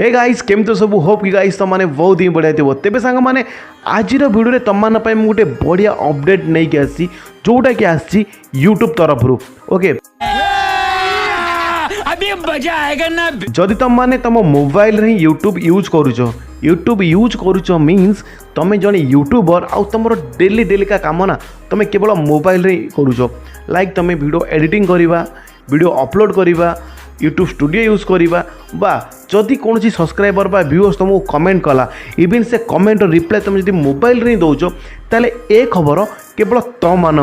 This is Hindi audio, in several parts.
हे गाइस केम तो सब होप कि गाइस तुम बहुत ही बढ़िया थो तेरे सांग मैंने आज भिडियो तुम गोटे बढ़िया अपडेट नहीं कि आसी जोटा कि आसी यूट्यूब तरफ ओके अभी मजा आएगा ना। जदि तुम मैंने तुम मोबाइल रे यूट्यूब यूज करुच मीन्स तुम जन यूट्यूबर आउ तुम डेली डेली का काम ना तुम केवल मोबाइल रे करुच लाइक तुम वीडियो एडिटिंग करवा वीडियो अपलोड करवा यूट्यूब स्टूडियो यूज करवा बा जदि कौन सब्सक्राइबर बा व्यूअर्स तुमको कमेंट कला इवन से कमेंट रिप्लाई तुम जब मोबाइल रे दौच ताले ए खबर केवल तुम मान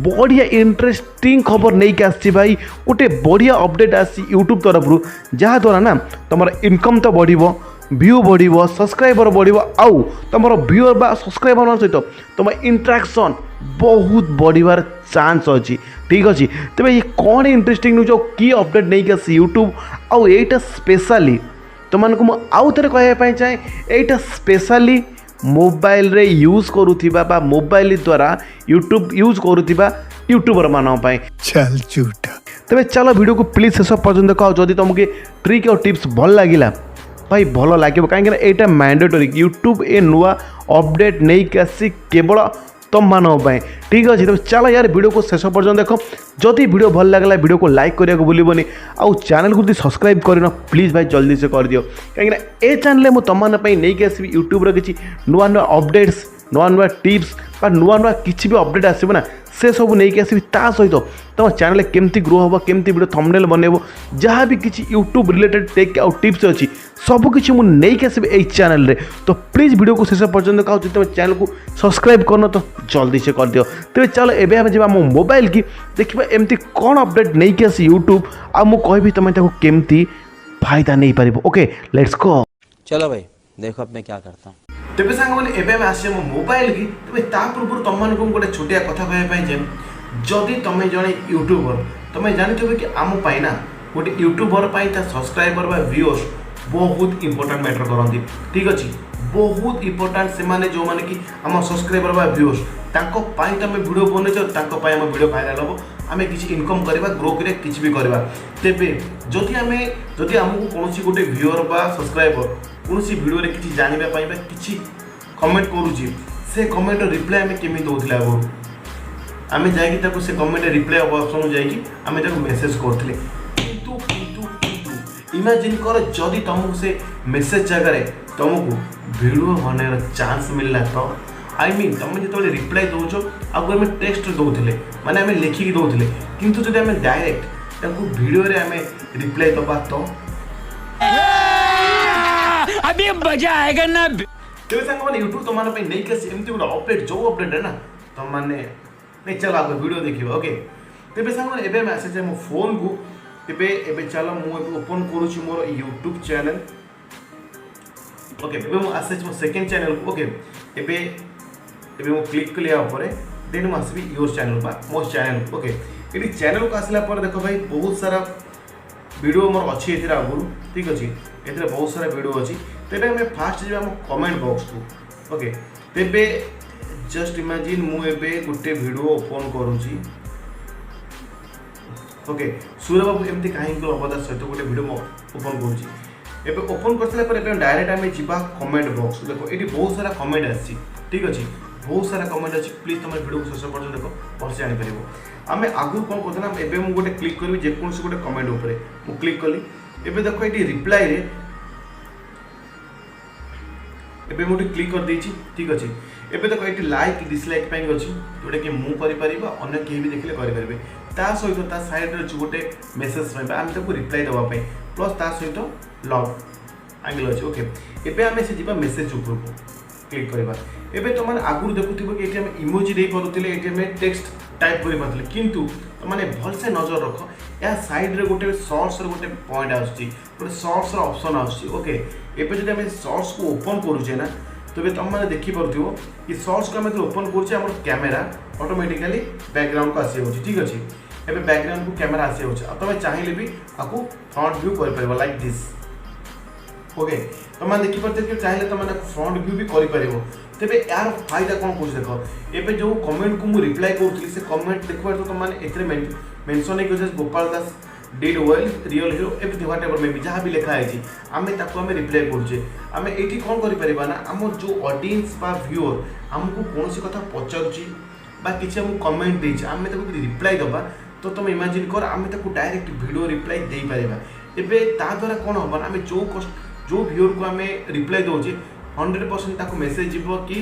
बढ़िया इंटरेस्टिंग खबर नहीं कि आसी भाई गोटे बढ़िया अपडेट आसी यूट्यूब तरफ जहाँद्वारा ना तुम इनकम तो बढ़ व्यू बढ़ सब्सक्राइबर बढ़ आउ तुम व्यूअर बा सब्सक्राइबर सहित तुम इंटरेक्शन बहुत बढ़िया चांस अच्छी ठीक अच्छे तेज ये कौन इंटरेस्टिंग न्यूज की अपडेट नहीं कि आसी यूट्यूब आउ एटा स्पेशली तुमको आउ थे कहवाई चाहे एटा स्पेशली मोबाइल रे यूज करुथिबा बा मोबाइल द्वारा यूट्यूब यूज करुथिबा यूट्यूबर मान चल झूठा तेज चलो वीडियो को प्लीज शेष पर्यटन देख जदि तुमको ट्रिक और टिप्स भल लगिला भाई भल लगे कहीं एटा मैंडेटरी यूट्यूब ए नुआ अपडेट नहीं कि आसी केवल तुम मान ठीक अच्छे तब चलो यार वीडियो को शेष पर्यटन देख जदि वीडियो भल लगला वीडियो को लाइक करने को भूलनी आउ चैनल को सब्सक्राइब करना प्लीज भाई जल्दी से कर दियो कहीं ए चैनल में तुम नहीं कि आसबि यूट्यूब किसी नुआ नुआ अपडेट्स नुआ नुआ टिप्स नुआ नुआ किसी भी अपडेट आसो ना से सब नहीं कि आसबि ता सहित तुम चैनल केमती ग्रो हम केमती वीडियो थंबनेल बनइबो जहाँ भी किसी यूट्यूब रिलेटेड टेक आउ टिप्स अच्छी सबकि मुझे नहीं कि आसबि एई चैनल रे तो प्लीज वीडियो को शेष पर्यटन देखा तुम चैनल को सब्सक्राइब करना तो जल्दी से कर दियो तेज चलो एवं आम जा मोबाइल की देखा एमती कौन अपडेट नहीं कि आसी यूट्यूब आ मु कहबी तुम केमती फायदा नहीं पार ओके लेट्स गो चलो भाई देखो अब मैं क्या करता हूँ तेज सांग आसे मोबाइल की तेज ता पूर्व तुमको गोटे छोटिया कथा कहवाई जदि तुम जड़े यूट्यूबर तुम जानते कि आम ना गोटे यूट्यूबर सब्सक्राइबर बा व्यूअर्स बहुत इंपोर्टेंट मैटर करती ठीक अच्छे बहुत इंपोर्टेंट से माने जो माने कि आम सब्सक्राइबर बा व्यूअर्स ताको पाई तुम वीडियो बनईच ताको पाई आम वीडियो वायरल हम आम किसी इनकम करवा ग्रो कर किसी भी करवा तेबे जदि आमको कौन गोटे व्यूअर बा सब्सक्राइबर कौन वीडियो रे किसी जानापी किसी कमेंट करुच्ची से कमेंट रिप्लाई आम केमी दौले आगुरी आम जा से कमेंट रिप्लाई ऑप्शन जामें मेसेज करते इमेजिन कर जदि तुमको से मेसेज जगह तुमको वीडियो बनने चांस मिलना तो आई मीन तुम जो रिप्लाई दौच आगे आम टेक्स्ट दौले माने आम लिखिकी दौले किंतु जब आम डायरेक्ट वीडियो रे आम रिप्लाई दबा तो अभी मजा आएगा ना। तेज सांग यूट्यूब तुम नहीं कि एमती गोटे अपडेट जो अपडेट है ना तुम मैंने नहीं चलो आगे वीडियो देखिए ओके तेज सांग एवं आसे मो फोन को तेज चलो मुझे ओपन करुच्ची मोर यूट्यूब चैनल ओके मुझे आसे मो सेकेंड चैनल को ओके मुझे क्लिक कली देन मुझे आसबि योर चैनल बा मो चैनल ओके ये चैनल को आसला देख भाई बहुत सारा वीडियो मोर अच्छी ये आगुरी ठीक अच्छे ये बहुत सारा वीडियो अच्छी तेरे आम फास्ट जी कमेंट बॉक्स को ओके तेबे जस्ट इमेजिन मुझे गोटे वीडियो ओपन करुच्ची ओके सूर्य बाबू एमती कहीं अवदार सहित गोटे वीडियो ओपन करुच्ची एवं ओपन कर सारा डायरेक्ट आम जा कमेंट बॉक्स देखो ये बहुत सारा कमेंट आसी ठीक अच्छे बहुत सारा कमेंट अच्छी प्लीज तुम वीडियो को शेष पर्यटन देख भलसे जापर आम आगु कौन करते ना मुझे गोटे क्लिक करी जेकोसी गोटे कमेंट उपर मु क्लिक कली एवं देखो ये रिप्लाई रे एबे मुझे क्लिक कर देछि ठीक अच्छे एबे देखो ये लाइक डिसलाइक अच्छी जोटा कि मुझे अन्य कहीं भी देखले करेंगे ता सहित ता साइड रे गोटे मेसेज पाइबा आम ताको रिप्लाई देवाई प्लस ता सहित लव आंगल अच्छे ओके एबे आम से जीवा मेसेज ऊपर को क्लिक करवा एबे तुम आगुरी देखुथिबो कि एटी हम इमोजी दे परुथिले एटी हम टेक्स्ट टाइप करि पाथले किंतु तुमने भलसे नजर रख या साइड रे गोटे शॉर्ट्स रे गोटे पॉइंट आछी गोटे शॉर्ट्स रो ऑप्शन आछी ओके एबे जदि हम शॉर्ट्स को ओपन करूचे ना तबे तुम माने देखि परथिबो कि शॉर्ट्स को हम ओपन करूचे हमर कैमरा ऑटोमेटिकली बैकग्राउंड को आसी होची ठीक अछि एबे बैकग्राउंड को कैमरा आसी होची तुम चाहिले भी आकु फ्रंट व्यू कर परबो लाइक दिस ओके तुम देखि परथे कि चाहिले तुम फ्रंट व्यू भी करि परबो तेबे यार फायदा कौन कह देख एबे जो कमेंट को मु रिप्लाई करूथली से कमेंट देखबार तो तुम एथरे मेंशन नहीं कि Gopal Das did well real hero everything whatever may be जहाँ भी लिखा है आमे ताको आमे रिप्लाई करूचे आमे एठी कोन करि परिबा ना हमर जो ऑडियंस बा व्यूअर हमको कोनसी कथा पचारुची बा किछि हम कमेंट देछि आमे ताको रिप्लाई दबा तो तुम इमेजिन कर आमे ताको डायरेक्ट वीडियो रिप्लाई दे परिबा एबे ता द्वारा कोन होबा आमे जो व्यूअर को आमे रिप्लाई दोचे 100% ताको मेसेज जीवो कि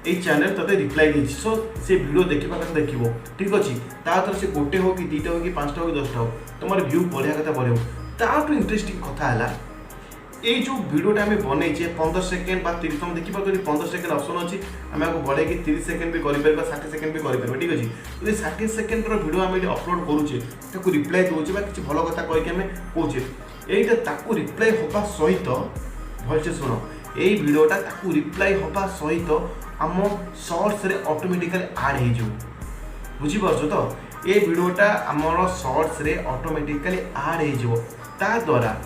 ए चैनल तते रिप्लाई देछि सो से वीडियो देखिबा कथा देखिबो ठीक अछि ता तर से गोटे हो कि दीटा हो कि पांचटा हो कि 10टा हो तमर व्यू बढ़िया कथा बढ़ियो ताटू इंटरेस्टिंग कथा हला ए जो वीडियोटा आमे बनै छे 15 सेकंड बा 30 तुम देखि पातो 15 सेकंड ऑप्शन अछि आमे आको बढ़े कि 30 सेकंड भी करि परबा 60 सेकंड भी करि परबा ठीक अछि यदि 60 सेकंड रो वीडियो आमे अपलोड करूचे ताको रिप्लाई दोचे बा किछि भलो कथा कहि के आमे कहूचे एटा ताको रिप्लाई होबा सहित भलसे सुनो ए वीडियोटा ताको रिप्लाई होबा सहित आम शॉर्ट्स रे ऑटोमेटिकली ऐड हे जो बुझी परछो तो ए वीडियोटा हमर शॉर्ट्स रे ऑटोमेटिकली ऐड हे जो ता द्वारा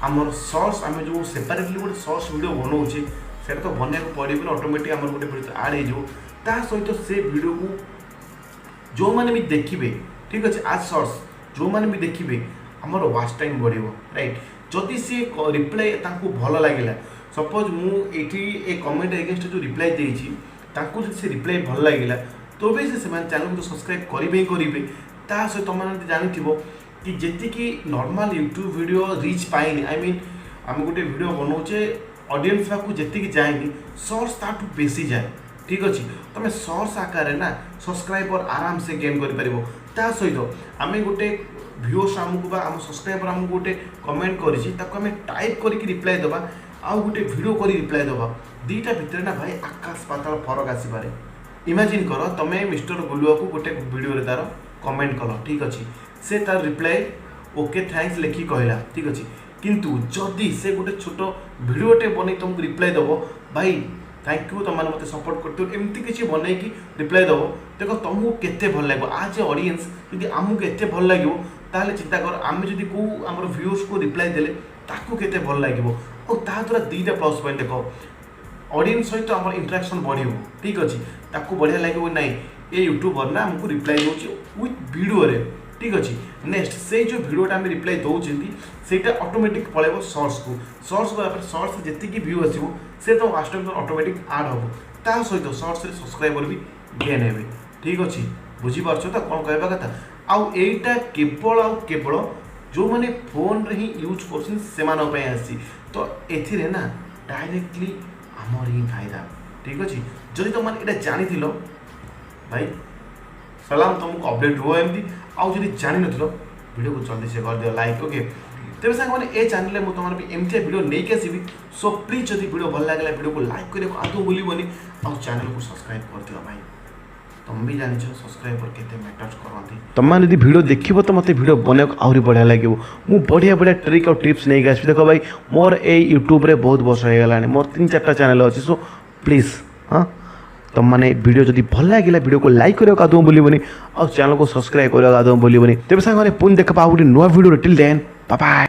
आमर शॉर्ट्स आम जो सेपरेटली गोटे शॉर्ट्स वीडियो बनाऊे से तो बनया पड़े ऑटोमेटिक आम गोटे वीडियो ऐड हो सहित से वीडियो को जो मैंने भी देखिए ठीक अच्छे आज शॉर्ट्स जो मैंने भी देखिए आमर वाच टाइम बढ़ राइट जदि सी रिप्लाई भल लगे सपोज मुझे ए कमेंट एगेंस्ट जो रिप्लाई देती से रिप्लाई भल लगे तो भी से चैनल को सब्सक्राइब करेंगे करेंगे सहित तुम जानी कि जी नॉर्मल यूट्यूब वीडियो रीच पाएनि आई मीन आम गोटे वीडियो बनाऊे ऑडियंस पाक जी जाएनि शॉर्ट्स ताठू बेसी जाए ठीक अच्छे तुम शॉर्ट्स आकार ना सब्सक्राइबर आराम से गेन कर सहित आम गोटे व्यूअर्स आमको आम सब्सक्राइबर आमको गोटे कमेंट करें टाइप करके रिप्लाई दबा आउ गोटे वीडियो कर रिप्लाई दबा दीटा भितर ना भाई आकाश पाताल फरक आसपे इमेजिन कर तुम मिस्टर गुलुआ को गोटे वीडियो तार कमेंट कल ठीक अच्छे से तार रिप्लाई ओके थैंक्स लिखी कहला ठीक अच्छे किंतु जदि से गोटे छोट वीडियोटे बन तुमको रिप्लाई दब भाई थैंक यू तुम मत सपोर्ट करते एमती किसी बनई कि रिप्लाई दब देख तुमको केते भल लगे आज ए ऑडियंस यदि आमको एते भल लगे ताहले चिंता कर आम जदि को आम व्यूअर्स को रिप्लाई देले ताकू केते भल लगे और ता द्वारा दीटा प्लस पॉइंट देख ऑडियंस सहित आम इंटरेक्शन बढ़ो ठीक अच्छे ताकू बढ़िया लगे ना ये यूट्यूबर ना आमको रिप्लाई दूसरे विथ वीडियो रे ठीक अच्छे नेक्स्ट से जो वीडियोटा आम रिप्लाई दौरान से ऑटोमेटिक पलैब शॉर्ट्स को शॉर्ट्स जी व्यू आसो से तो लास्ट टाइम ऑटोमेटिक ऐड हम ता सहित शॉर्ट्स रे सब्सक्राइबर भी गेन हे ठीक अच्छे बुझीपार तो कौन कहवा कथा आउ एटा केवल जो मैंने फोन रे ही यूज कर तो एथिरे ना डायरेक्टली आमर ही फायदा ठीक अच्छे जदि तुम मैंने जानी भाई सलाम तुमको अपडेट हुआ एमती आउ जब जान वीडियो को जल्दी से कर दियो लाइक ओके तेज सांग मैंने ए चैनल में तुम एमती वीडियो नहीं के आसबि सो प्लीज जब वीडियो भल लगे वीडियो को लाइक करने आदौ भूलनी आउ चैनल को सब्सक्राइब कर दियो भाई तुम भी जान सब्सक्राइबर केते मैटर्स करती तुम मैंने यदि वीडियो देखिए तो मत वीडियो बनवाक आहरी बढ़िया लगे मु बढ़िया बढ़िया ट्रिक और टिप्स नहीं आसबि देख भाई मोर ए यूट्यूब रे बहुत वर्ष हो गलानी मोर 3-4टा चैनल अच्छे सो प्लीज हाँ तुम मैंने वीडियो जब भल लगे वीडियो को लाइक करने आदौ भूलनी और चैनल को सब्सक्राइब करने आदौ भूलनी तेज सांग पुणी देख पा नुआ video till then bye bye.